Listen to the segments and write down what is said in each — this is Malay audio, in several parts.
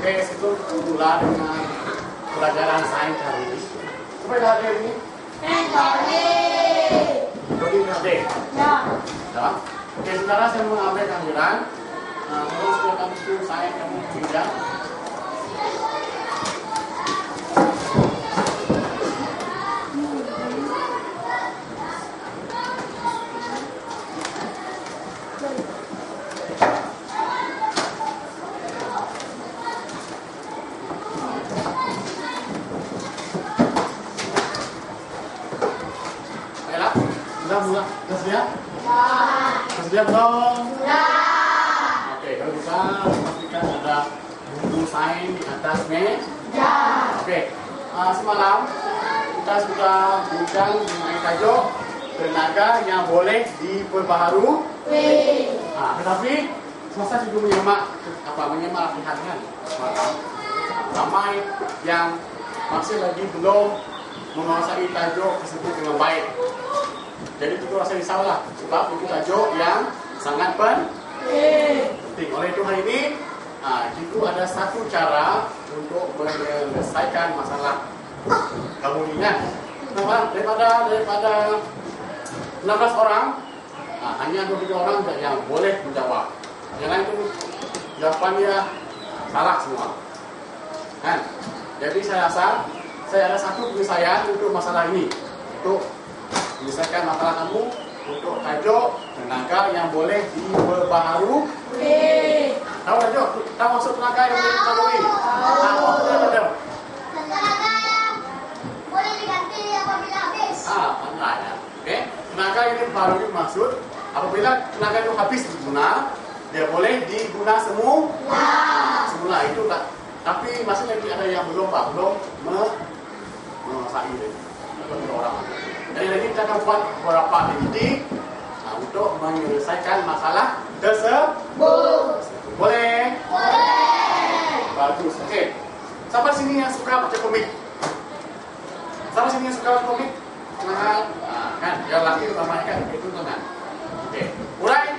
Oke, itu pula dengan pelajaran sains hari ini. Coba lihat hari ini. Jadi ngerti? Ya. Oke, sekarang saya mengambil kehadiran. Terus silakan itu saya kamu tidak. Sudah siap? Siap belum? Oke, kalau bisa pastikan ada buku sains di atas meja. Oke, semalam kita sudah bincang mengenai tajuk tenaga yang boleh diperbaharui. Tetapi semasa juga menyimak latihan kan semalam, ramai yang masih lagi belum menguasai tajuk tersebut dengan baik. Jadi itu rasa risaulah sebab itu tajuk yang sangat penting. Oleh itu hari ini itu ada satu cara untuk menyelesaikan masalah kemudian. Daripada 16 orang, hanya 23 orang yang boleh menjawab. Yang lain itu jawabannya salah semua. Kan? Jadi saya rasa saya ada satu penyelesaian untuk masalah ini. Untuk menyelesaikan masalah kamu untuk tajuk tenaga yang boleh diperbaharui. Tahu tajuk? Tahu maksud tenaga yang boleh diperbaharui? Tahu. Tenaga yang boleh diganti apabila habis. Pandai ya. Oke. Tenaga yang diperbaharui maksud apabila tenaga itu habis diguna, dia boleh diguna semula itu tak. Tapi masih lagi ada yang belum menguasai orang. Jadi lagi kita akan buat beberapa titik untuk menyelesaikan masalah tersebut. Boleh? Bagus. Oke. Sampai sini yang suka baca komik. Sampai sini yang suka baca komik. Kan, yang laki utama kan itu kan. Oke. Urai.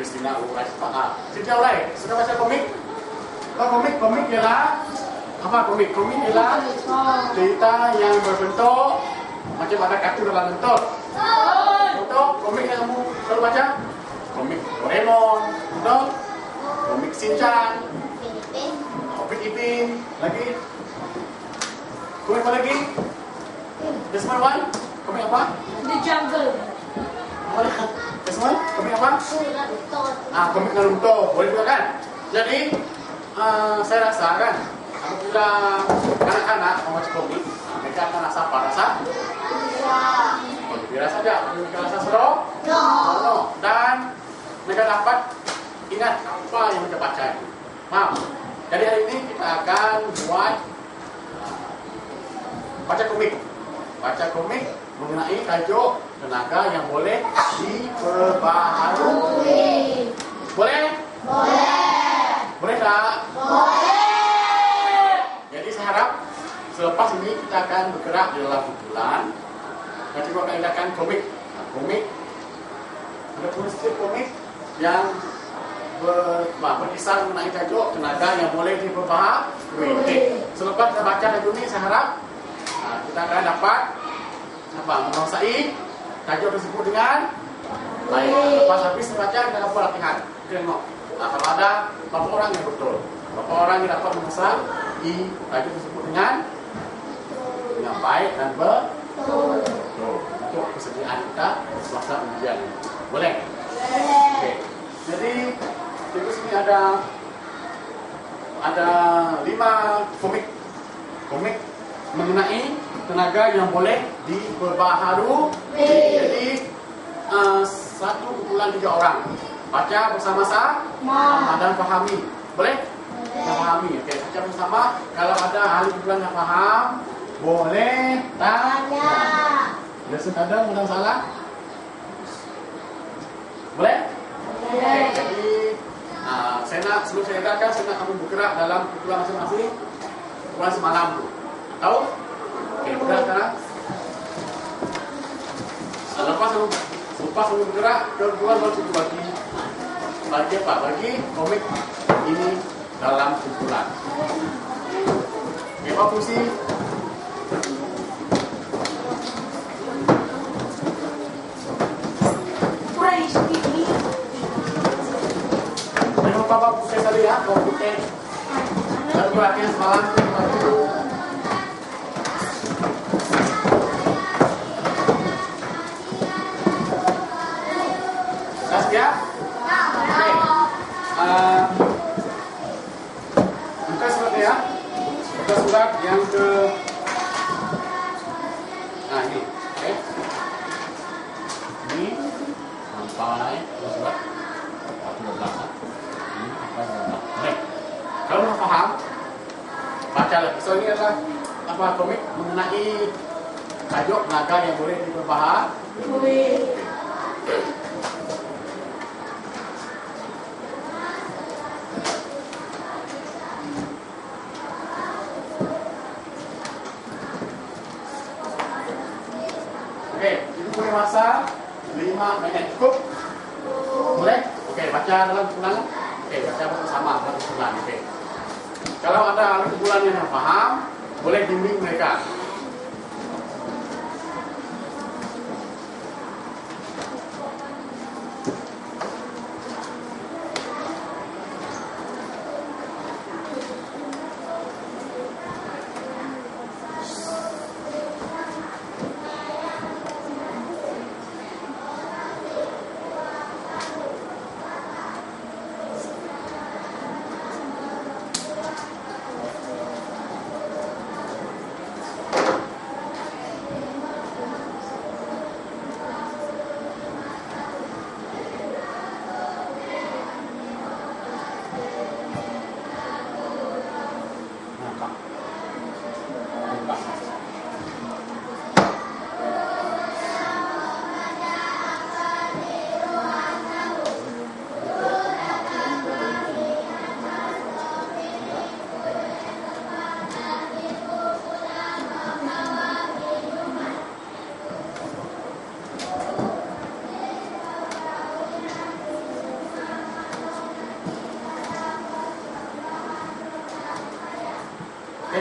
Kristina urai sepakat. Sintia urai. Suka baca komik? Komik ialah apa? Komik ialah cerita yang berbentuk macam ada kartun dalam bentuk. Untuk komik yang kamu selalu baca, komik Doraemon, betul? Komik Shinchan, komik Ipin, lagi komik apa lagi? Desmond One, komik apa? The Jungle. Desmond, komik apa? Komik Naruto, boleh juga kan? Jadi saya rasa kan, apabila anak-anak membaca komik, mereka akan rasa biasa saja, mereka rasa seronok, dan mereka dapat ingat apa yang mereka baca itu. Jadi hari ini kita akan buat baca komik mengenai tajuk tenaga yang boleh diperbaharui. Boleh tak? Jadi saya harap selepas ini kita akan bergerak di dalam bulan. Nanti kita akan adakan komik. Ada tulis komik yang berkisar mengenai tajuk tenaga yang boleh diperbaharui. Selepas kita baca tajuk ini, saya harap kita akan dapat menguasai tajuk tersebut dengan baik. Lepas habis membaca, kita dapat latihan. Kita tengok kalau ada berapa orang yang betul, berapa orang yang dapat menguasai tajuk tersebut dengan baik dan betul. Untuk kesediaan kita semasa ujian. Boleh? Oke. Jadi di sini ada 5 komik mengenai tenaga yang boleh diperbaharui. Jadi 1 kumpulan 3 orang baca bersama-sama dan pahami. Boleh? Pahami. Oke, baca bersama. Kalau ada ahli kumpulan yang paham, boleh tanya. Lesson ada mudah salah? Boleh? Boleh. Jadi sebelum saya katakan, saya nak kamu bergerak dalam kumpulan masing-masing. Kumpulan semalam tu. Tahu? Oke, bergerak sekarang. Lepas kamu bergerak, keluar baru bagi apa? Bagi komik ini dalam kumpulan. Apa fungsi? Memang Bapak buka tadi ya, mau buka. Lalu akhirnya semalam ya? Oke. Buka surat ya. Buka surat yang ke. Nah ini, oke. Ini sampai surat 12. Ini sampai 12. Oke. Kalau mau paham, baca lagi. So ini adalah apa komik mengenai tajuk naga yang boleh diperbahagi. Oke, itu punya masa 5 menit cukup. Boleh? Oke, baca dalam kumpulan. Oke, baca bersama dalam kumpulan. Oke. Kalau ada anak kumpulan yang paham, boleh bimbing mereka.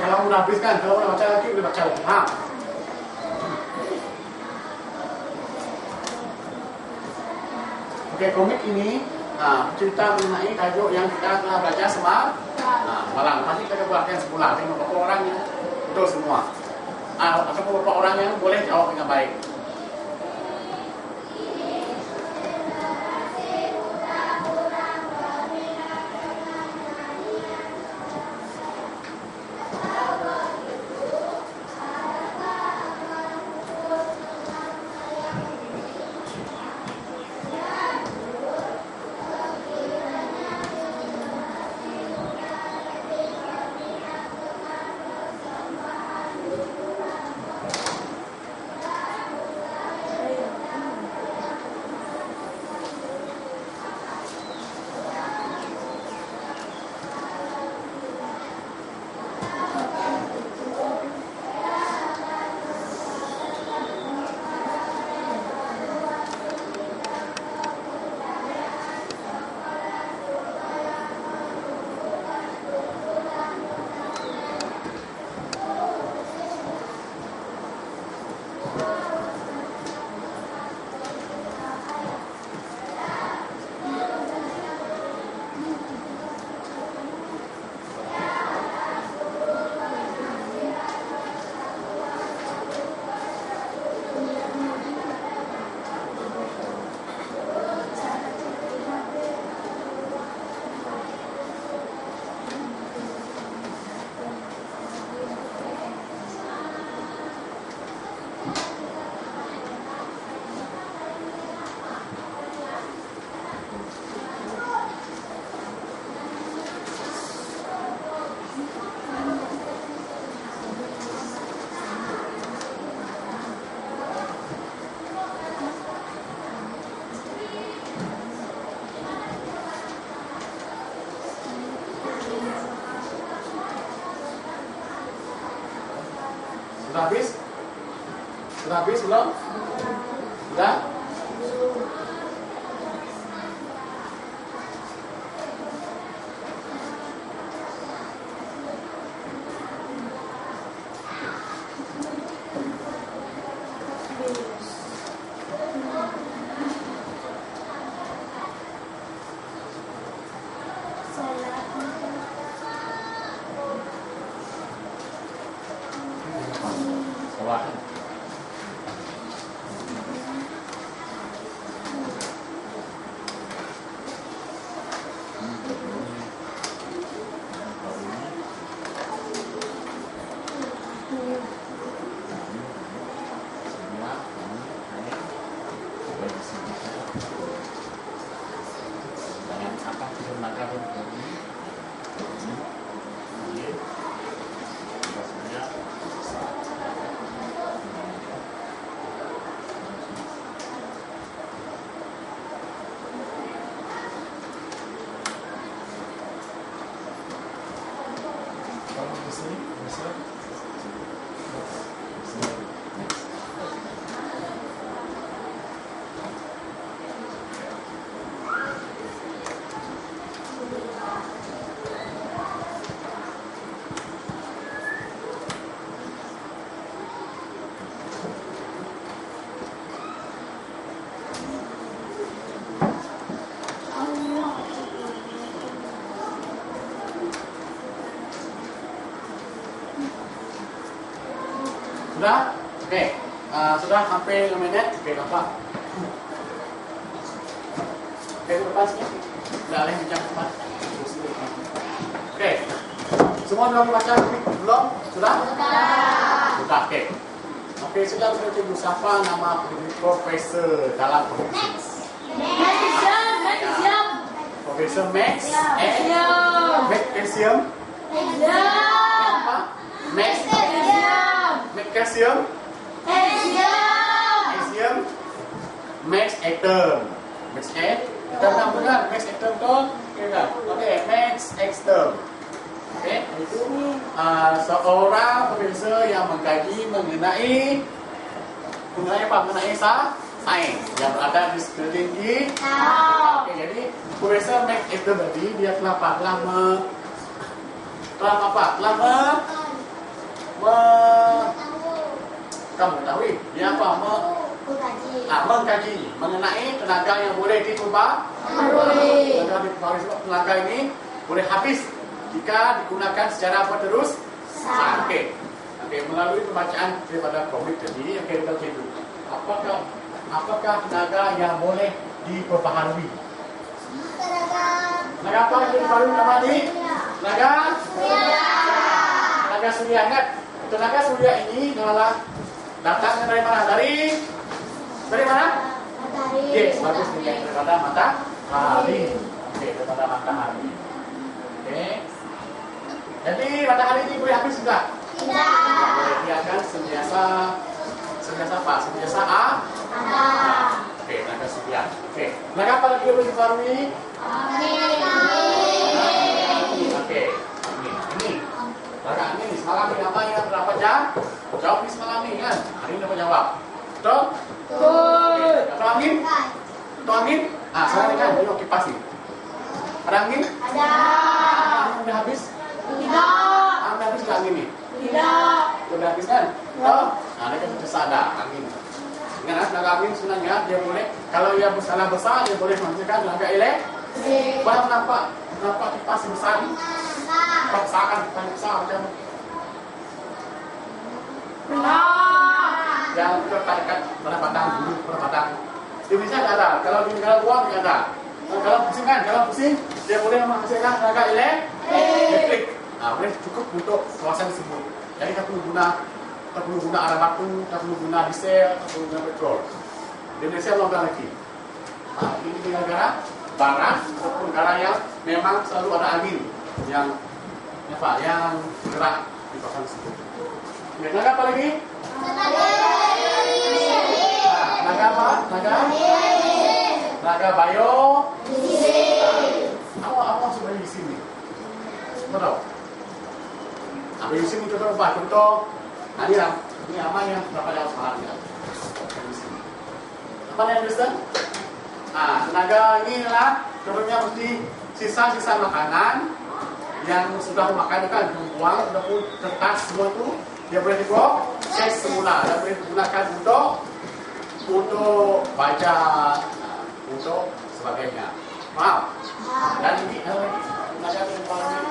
Kalau udah habis kan, kalau udah baca lagi, udah baca lagi. Ha. Oke, komik ini cerita mengenai tajuk yang kita telah belajar semalam. Pasti kita buatkan sebulan. Tengok beberapa orang yang betul semua. Atau beberapa orang yang boleh jawab dengan baik. Sudah habis? Sudah habis belum? Sudah? Sudah? Oke. Sudah hampir 5 menit. Oke, Bapak. Oke, ke depan sini. Sudah alih bincang ke depan. Oke. Semua sudah membaca belum? Sudah? Sudah, oke. Oke, sudah berarti Ibu sapa nama profesor dalam Next. Profesor Max Magnesium apa? Magnesium Max Atom Max Atom benar Max Atom tuh oke Max Atom oke itu seorang profesor yang mengkaji mengenai apa? Mengenai sains yang berada di sekeliling kita. Oke, jadi Profesor Max itu tadi dia telah mengetahui dia apa? Mengkaji mengenai tenaga yang boleh diperbarui. Tenaga ini boleh habis jika digunakan secara berterus. Oke, melalui pembacaan daripada komik tadi, kita lihat apakah tenaga yang boleh diperbaharui? Tenaga apa yang diperbaharui nama ini? Tenaga surya. Ingat, tenaga surya ini adalah datangnya dari mana? Dari mana? Yes, bagus nih daripada matahari. Oke, daripada matahari. Oke. Jadi matahari ini boleh habis enggak? Boleh, dia akan senantiasa apa? Senantiasa Oke, tenaga surya. Oke, tenaga apa lagi yang boleh diperbarui? Oke, ini. Tenaga angin semalam ini apa yang berapa jam? Jawab ini semalam ini kan? Hari ini dapat jawab. Betul? Betul. Angin? Betul angin? Sekarang ini kan ini kipas nih. Ada angin? Ada. Angin udah habis? Tidak. Udah habis nggak angin nih? Tidak. Udah habis kan? Betul? Ini kan sudah ada angin. Ingat, tenaga angin sebenarnya dia boleh, kalau ia berskala besar dia boleh menghasilkan tenaga elektrik. Baru nampak kipas besar nih. Paksakan kipas besar macam yang terdekat pada batang dulu, pada batang. Di Indonesia tidak ada, kalau di negara luar tidak ada. Kalau pusing kan, kalau pusing dia boleh menghasilkan tenaga elektrik. Boleh cukup untuk kawasan tersebut. Jadi tak perlu guna arang batu, tak perlu guna diesel, tak perlu guna petrol. Di Indonesia belum ada lagi. Ini di negara barat ataupun negara yang memang selalu ada angin yang gerak di kawasan tersebut. Tenaga apa lagi? Tenaga apa? Tenaga bio. Apa maksud bio di sini? Betul. Bio di sini contoh. Ini apa yang berapa jauh sekarang ya? Apa yang understand? Tenaga ini adalah contohnya mesti sisa-sisa makanan yang sudah makan kan dibuang, sudah pun kertas semua itu dia boleh dibuang semula dan boleh digunakan untuk baca, untuk sebagainya. Wow. Dan ini tenaga yang paling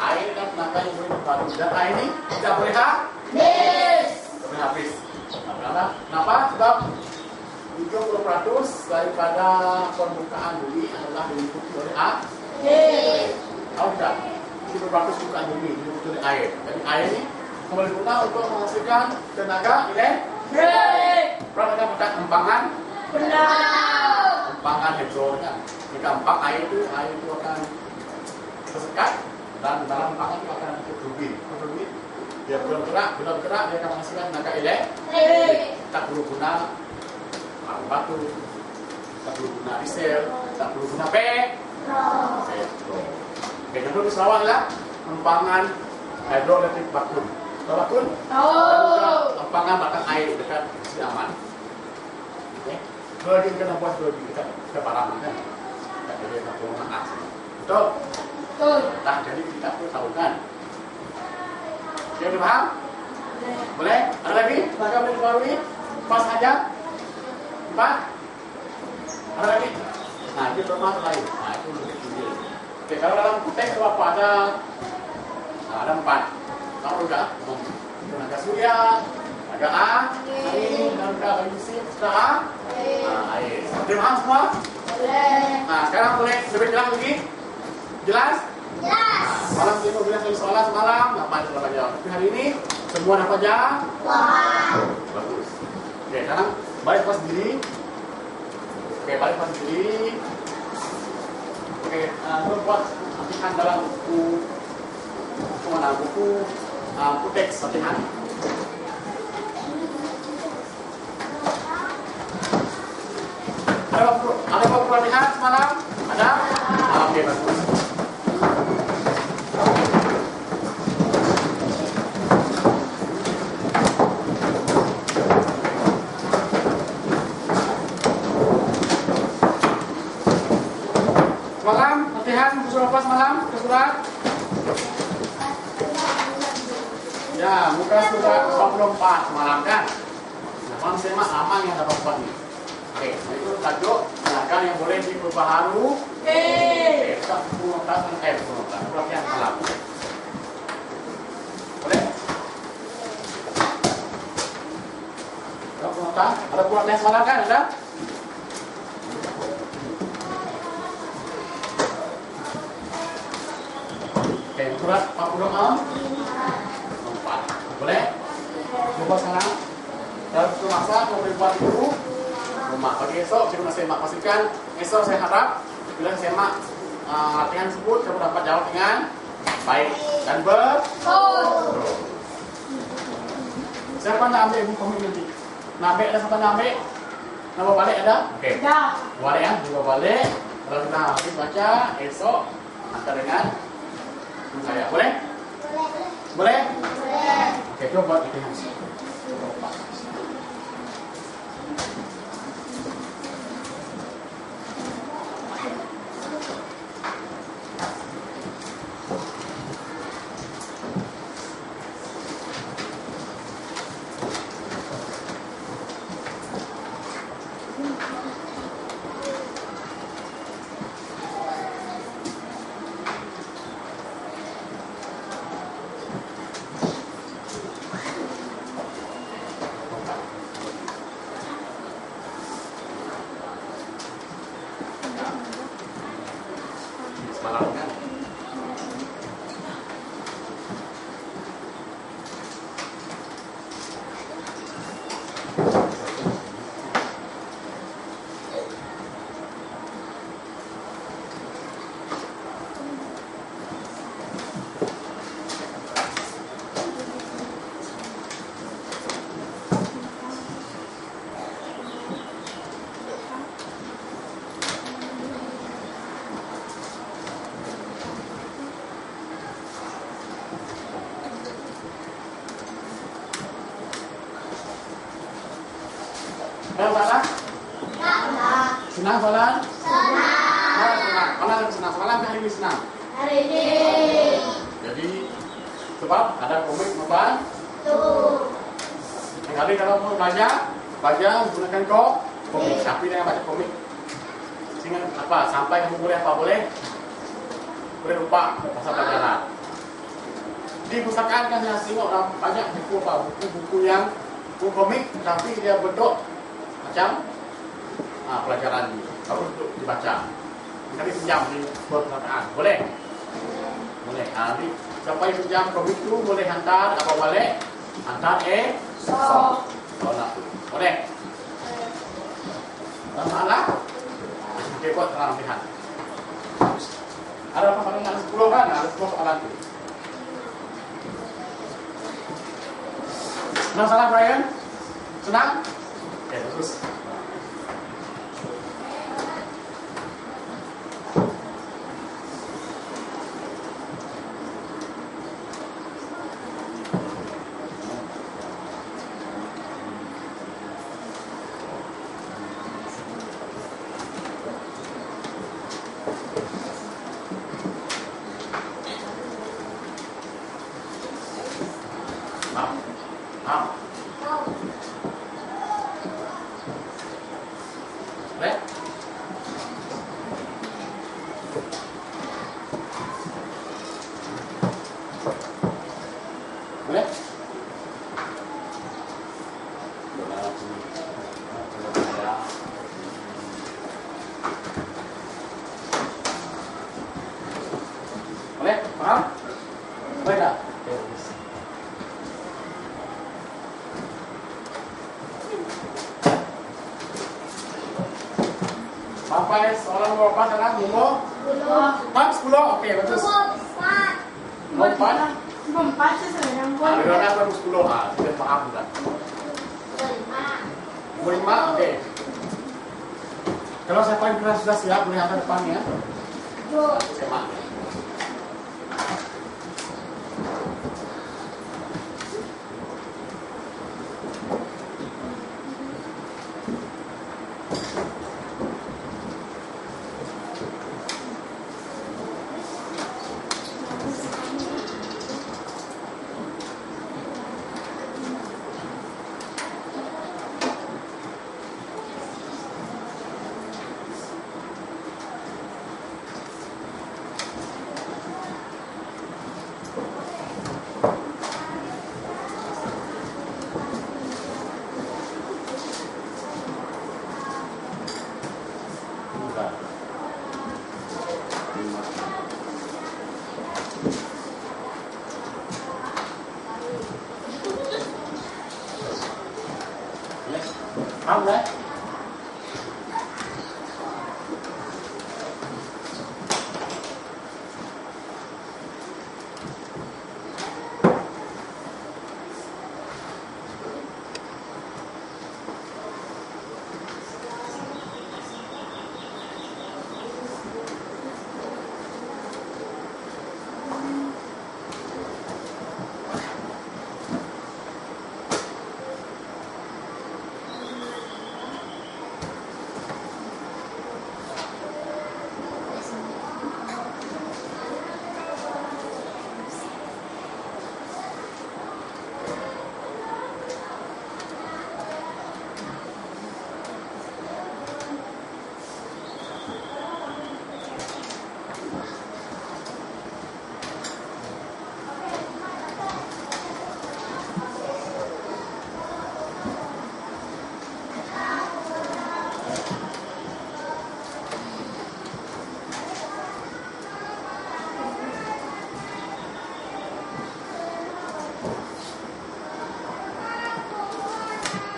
air kan tenaga yang boleh diperbarui dan air ini tidak boleh habis. Kenapa? Sebab 70% daripada permukaan bumi adalah diliputi oleh air. Tahu tidak? 70% permukaan bumi diliputi oleh air. Jadi air ini boleh digunakan untuk menghasilkan tenaga elektrik. Perhatikan pada empangan. Empangan hidronya. Jika empang air itu akan tersekat dan dalam empangan itu akan ada turbin. Dia belum gerak dia akan menghasilkan tenaga elektrik. Tak perlu guna arang batu, tak perlu guna diesel, tak perlu guna petrol. Oke, contoh di Sarawak lah empangan hidroelektrik bakun. Tahu bakun? Empangan batang air dekat Siaman. Oke, kalau dia kena buat dekat barang kan, tak boleh tak perlu maaf. Betul? Tak jadi kita perlu tahu kan. Oke, paham? Boleh? Ada lagi? Tenaga boleh diperbarui? Pas saja? 4? Ada lagi? Itu termasuk lain. Itu lebih tinggi. Oke, kalau dalam konteks apa ada ada 4. Tahu juga? Tenaga surya, tenaga angin, tenaga listrik, sudah air. Oke, paham semua? Nah, sekarang boleh lebih jelas lagi? Jelas? Jelas. Malam ini mau bilang soalan semalam, nggak dapat jawab. Tapi hari ini semua dapat jawab. Bagus. Oke, sekarang balik kelas sendiri. Oke, balik kelas sendiri. Oke, buat latihan dalam buku teks latihan. Ada buku latihan semalam? Ada? Oke, bagus. Semalam latihan buku surat apa semalam? Buku surat? Ya, muka surat 44 semalam kan? Nah, malam saya mah aman yang dapat 4 nih. Oke, nah itu tajuk silakan yang boleh diperbaharui. Kita buku notas buku notas latihan semalam. Boleh? Ada buku notas? Ada buku latihan semalam kan? Ada? Oke, surat 46. Boleh? Coba sekarang. Dalam satu masa mau buat itu rumah. Pagi esok saya masih pastikan. Esok saya harap bila saya latihan tersebut kamu dapat jawab dengan baik dan betul. Siapa nak ambil buku komik nanti? Nak ambil ada siapa nak ambil? Nak bawa balik ada? Oke. Balik ya, bawa balik. Kalau kita habis baca esok antar dengan saya. Boleh? Boleh? Oke, coba latihan. Semalam kan? Salah? Senang Falan? Senang. Mana yang senang? Semalam hari ini senang? Hari ini. Jadi sebab ada komik membantu. Kali kalau mau baca gunakan komik. Siapa yang baca komik? Sehingga apa? Sampai kamu boleh apa boleh? Boleh lupa pasal pelajaran. Di pustakaan kan saya tengok banyak buku yang buku komik tapi dia bentuk macam pelajaran ini kalau untuk dibaca. Kali pinjam di perpustakaan, boleh? Boleh. Nanti siapa yang pinjam komik itu boleh hantar apa balik? Hantar boleh. Malah kita buat latihan. Ada apa paling ada 10 kan? Ada 10 soalan itu. Senang salah Brian? Senang? Oke, bagus. Boleh? Sampai seorang berapa sekarang? Nombor 10. Okey, bagus. Nombor 4. Empat seseorang pun. Ada baru 10. Kita faham dah. Nombor 5. Okey. Kalau siapa yang sudah siap, boleh angkat depannya. Semak. Faham tak?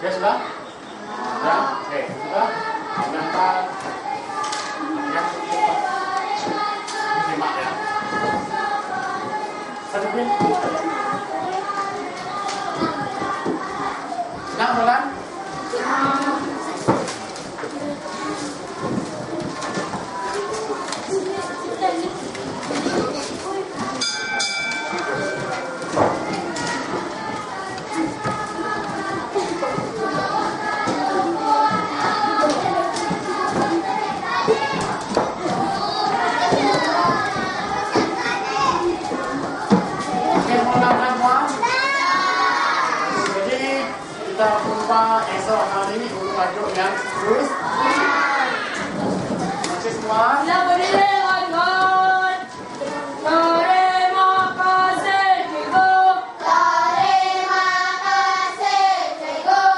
Ya sudah? Sudah? Oke, sudah. Gunakan yang cepat. Simak ya. Satu pin. Senang Roland? Kita jumpa esok hari ini untuk tajuk yang terus. Terima semua. Ya berdiri kawan-kawan. Terima kasih cikgu. Terima kasih cikgu.